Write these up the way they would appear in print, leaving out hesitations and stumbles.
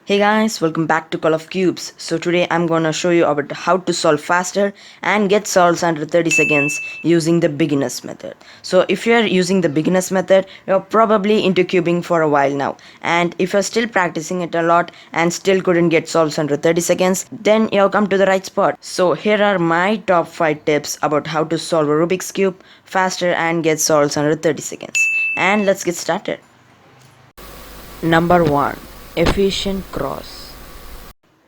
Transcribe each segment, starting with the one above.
Hey guys, welcome back to Call of Cubes. So today I'm gonna show you about how to solve faster and get solves under 30 seconds using the beginners method. So if you're using the beginners method, you're probably into cubing for a while now. And if you're still practicing it a lot and still couldn't get solves under 30 seconds, then you've come to the right spot. So here are my top 5 tips about how to solve a Rubik's Cube faster and get solves under 30 seconds. And let's get started. Number 1. Efficient cross.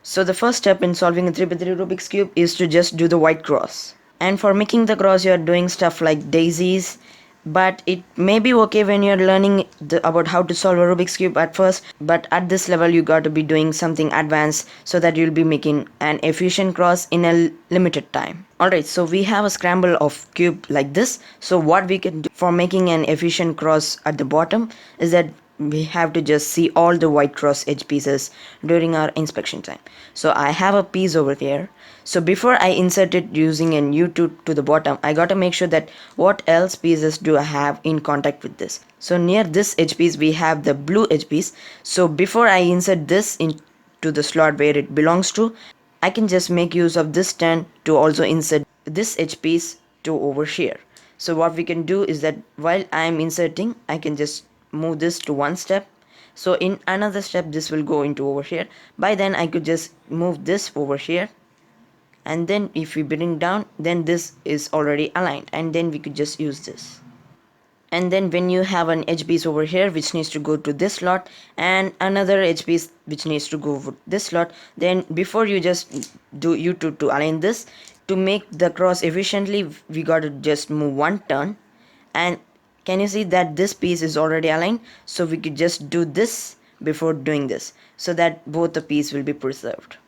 So the first step in solving a 3x3 Rubik's Cube is to just do the white cross. And for making the cross you are doing stuff like daisies, but it may be okay when you're learning about how to solve a Rubik's Cube at first, but at this level you got to be doing something advanced so that you'll be making an efficient cross in a limited time. Alright, so we have a scramble of cube like this. So what we can do for making an efficient cross at the bottom is that we have to just see all the white cross edge pieces during our inspection time. So I have a piece over here. So before I insert it using an U2 to the bottom, I gotta make sure that what else pieces do I have in contact with this. So near this edge piece we have the blue edge piece. So before I insert this into the slot where it belongs to, I can just make use of this turn to also insert this edge piece to over here. So what we can do is that while I am inserting, I can just move this to one step. So in another step this will go into over here. By then I could just move this over here, and then if we bring down, then this is already aligned, and then we could just use this. And then when you have an edge piece over here which needs to go to this slot and another edge piece which needs to go to this slot, then before you just do U2 to align this, to make the cross efficiently we got to just move one turn. And can you see that this piece is already aligned? So we could just do this before doing this so that both the piece will be preserved.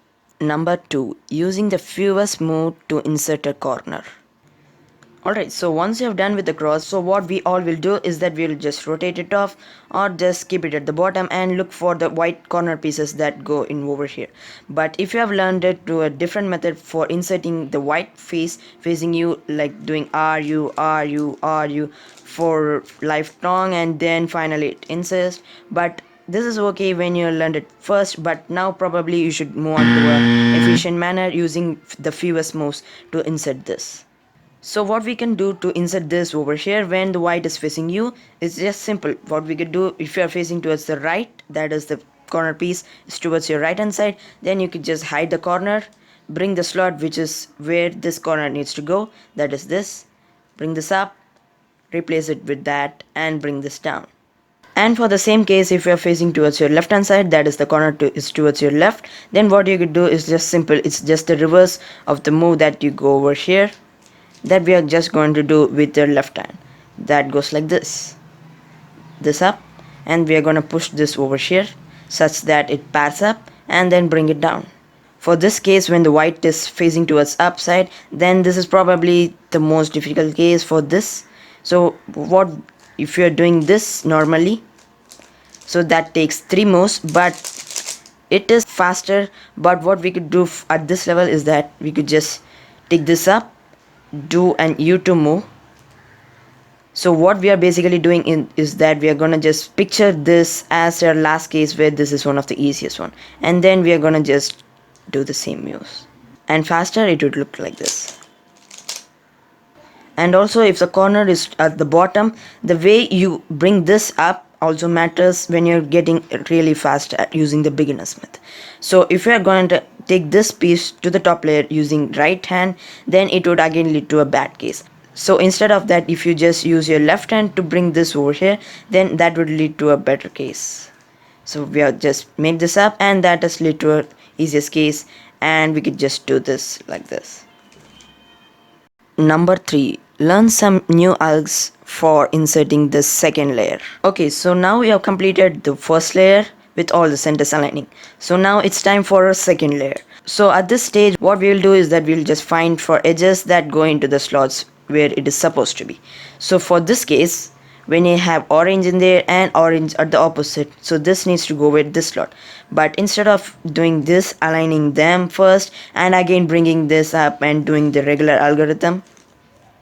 Number 2. Using the fewest move to insert a corner. Alright, so once you have done with the cross, so what we all will do is that we will just rotate it off or just keep it at the bottom and look for the white corner pieces that go in over here. But if you have learned it to a different method for inserting the white face facing you, like doing RU for lifelong and then finally it inserts, but this is okay when you learned it first, but now probably you should move on to a efficient manner using the fewest moves to insert this. So what we can do to insert this over here when the white is facing you is just simple. What we could do, if you are facing towards the right, that is the corner piece is towards your right hand side, then you could just hide the corner, bring the slot which is where this corner needs to go, that is this, bring this up, replace it with that and bring this down. And for the same case, if you are facing towards your left hand side, that is the corner is towards your left, then what you could do is just simple. It's just the reverse of the move that you go over here, that we are just going to do with your left hand. That goes like this up, and we are going to push this over here such that it pairs up and then bring it down. For this case, when the white is facing towards upside, then this is probably the most difficult case for this. So what if you are doing this normally, so that takes 3 moves, but it is faster. But what we could do at this level is that we could just take this up, do an U2 move. So what we are basically doing is that we are gonna just picture this as our last case where this is one of the easiest one, and then we are gonna just do the same moves, and faster it would look like this. And also if the corner is at the bottom, the way you bring this up also matters when you're getting really fast at using the beginners method. So if you are going to take this piece to the top layer using right hand, then it would again lead to a bad case. So instead of that, if you just use your left hand to bring this over here, then that would lead to a better case. So we are just make this up, and that has led to a easiest case, and we could just do this like this. Number 3. Learn some new algs for inserting the second layer. Okay, so now we have completed the first layer with all the centers aligning. So now it's time for a second layer. So at this stage what we will do is that we will just find for edges that go into the slots where it is supposed to be. So for this case, when you have orange in there and orange at the opposite, so this needs to go with this slot. But instead of doing this, aligning them first and again bringing this up and doing the regular algorithm,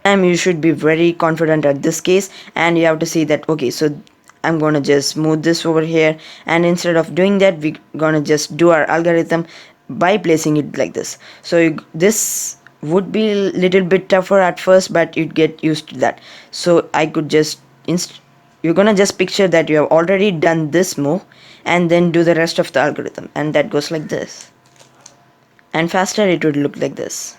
you should be very confident at this case, and you have to see that okay, so I'm gonna just move this over here, and instead of doing that, we're gonna just do our algorithm by placing it like this. So this would be a little bit tougher at first, but you'd get used to that. So I could just you're gonna just picture that you have already done this move, and then do the rest of the algorithm, and that goes like this. And faster it would look like this.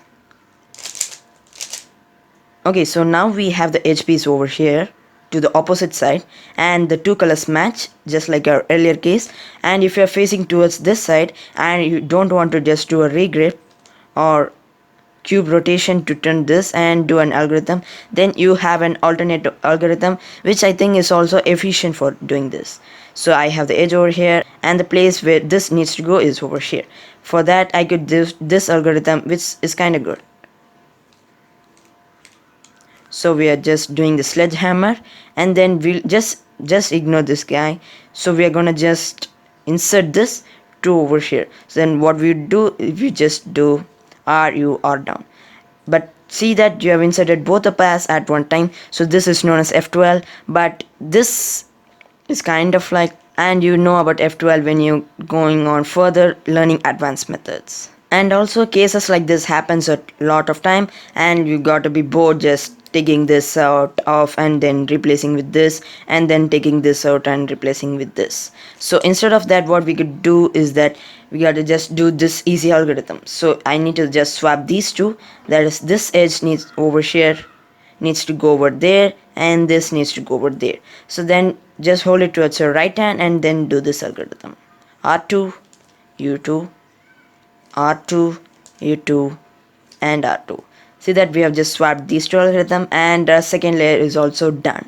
Okay, so now we have the edge piece over here to the opposite side, and the two colors match just like our earlier case. And if you're facing towards this side and you don't want to just do a regrip or cube rotation to turn this and do an algorithm, then you have an alternate algorithm which I think is also efficient for doing this. So I have the edge over here, and the place where this needs to go is over here. For that I could do this algorithm, which is kind of good. So we are just doing the sledgehammer, and then we'll just ignore this guy. So we are gonna just insert this to over here. So then what we do is we just do R down, but see that you have inserted both the paths at one time. So this is known as F12, but this is kind of like, and you know about F12 when you're going on further learning advanced methods. And also cases like this happens a lot of time, and you got to be bored just taking this out of and then replacing with this, and then taking this out and replacing with this. So instead of that, what we could do is that we got to just do this easy algorithm. So I need to just swap these two, that is this edge needs over here needs to go over there, and this needs to go over there. So then just hold it towards your right hand and then do this algorithm. R2 U2 R2 U2 and R2. See that we have just swapped these two algorithms, and our second layer is also done.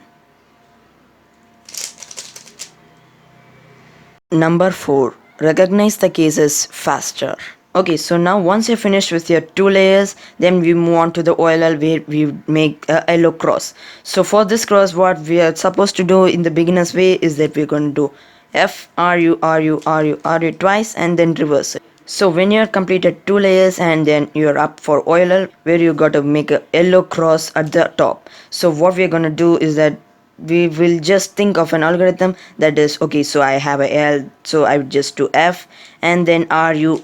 Number 4. Recognize the cases faster. Okay, so now once you're finished with your two layers, then we move on to the OLL where we make a yellow cross. So for this cross, what we are supposed to do in the beginner's way is that we're going to do F RU RU RU RU twice and then reverse it. So when you have completed two layers, and then you're up for OLL where you got to make a yellow cross at the top. So what we're gonna do is that we will just think of an algorithm that is, okay, so I have a L, so I would just do F and then RU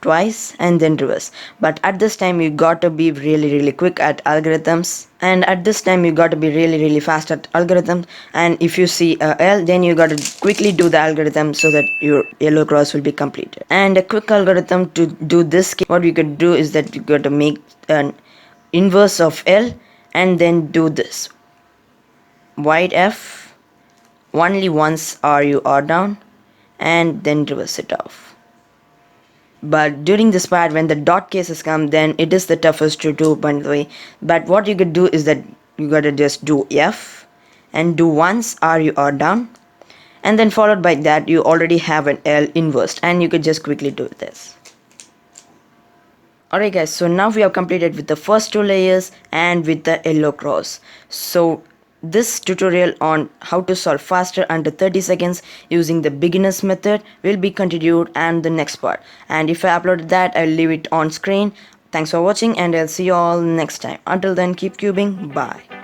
twice and then reverse. But at this time you got to be really quick at algorithms, and at this time you got to be really fast at algorithms. And if you see a L, then you got to quickly do the algorithm so that your yellow cross will be completed. And a quick algorithm to do this, what we could do is that you got to make an inverse of L and then do this wide F, only once RU down, and then reverse it off. But during this part, when the dot cases come, then it is the toughest to do, by the way. But what you could do is that you gotta just do F and do once RU down, and then followed by that you already have an L inversed, and you could just quickly do this. Alright guys, so now we have completed with the first two layers and with the yellow cross. So this tutorial on how to solve faster under 30 seconds using the beginners method will be continued and the next part. And if I upload that, I'll leave it on screen. Thanks for watching, and I'll see you all next time. Until then, keep cubing. Bye.